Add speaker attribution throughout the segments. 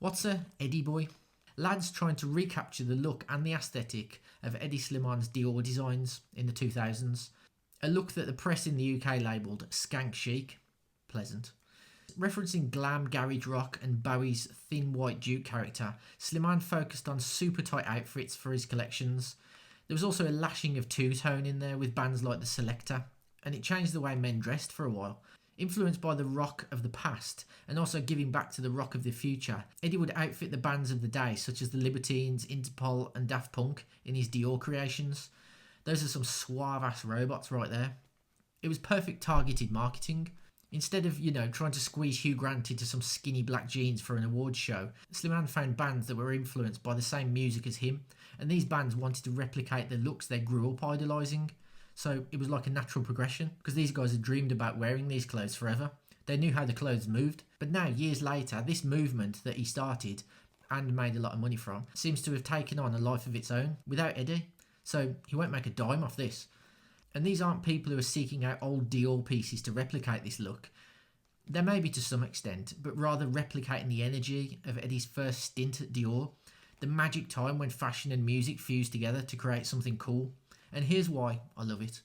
Speaker 1: What's a Hedi-Boy? Lads trying to recapture the look and the aesthetic of Eddie Sliman's Dior designs in the 2000s. A look that the press in the UK labelled skank chic. Pleasant. Referencing glam garage rock and Bowie's thin white Duke character, Sliman focused on super tight outfits for his collections. There was also a lashing of two-tone in there with bands like The Selector, and it changed the way men dressed for a while. Influenced by the rock of the past and also giving back to the rock of the future, Eddie would outfit the bands of the day such as the Libertines, Interpol and Daft Punk in his Dior creations. Those are some suave ass robots right there. It was perfect targeted marketing. Instead of, trying to squeeze Hugh Grant into some skinny black jeans for an awards show, Sliman found bands that were influenced by the same music as him, and these bands wanted to replicate the looks they grew up idolising. So it was like a natural progression, because these guys had dreamed about wearing these clothes forever. They knew how the clothes moved. But now, years later, this movement that he started and made a lot of money from seems to have taken on a life of its own without Eddie. So he won't make a dime off this. And these aren't people who are seeking out old Dior pieces to replicate this look. They may be to some extent, but rather replicating the energy of Eddie's first stint at Dior, the magic time when fashion and music fused together to create something cool. And here's why I love it.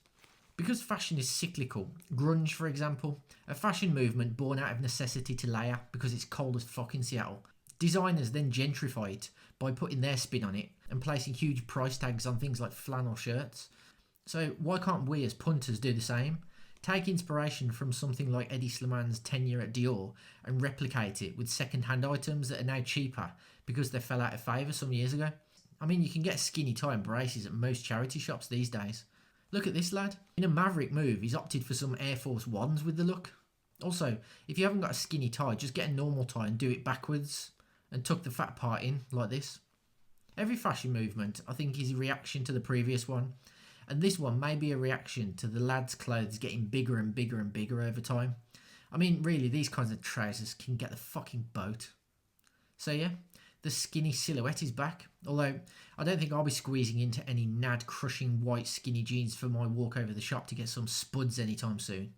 Speaker 1: Because fashion is cyclical, grunge for example, a fashion movement born out of necessity to layer because it's cold as fuck in Seattle. Designers then gentrify it by putting their spin on it and placing huge price tags on things like flannel shirts. So why can't we as punters do the same? Take inspiration from something like Eddie Sliman's tenure at Dior and replicate it with second-hand items that are now cheaper because they fell out of favour some years ago. I mean, you can get skinny tie and braces at most charity shops these days. Look at this lad. In a maverick move, he's opted for some Air Force Ones with the look. Also, if you haven't got a skinny tie, just get a normal tie and do it backwards and tuck the fat part in like this. Every fashion movement, I think, is a reaction to the previous one. And this one may be a reaction to the lads' clothes getting bigger and bigger and bigger over time. I mean, really, these kinds of trousers can get the fucking boat. So yeah, the skinny silhouette is back, although I don't think I'll be squeezing into any nad crushing white skinny jeans for my walk over the shop to get some spuds anytime soon.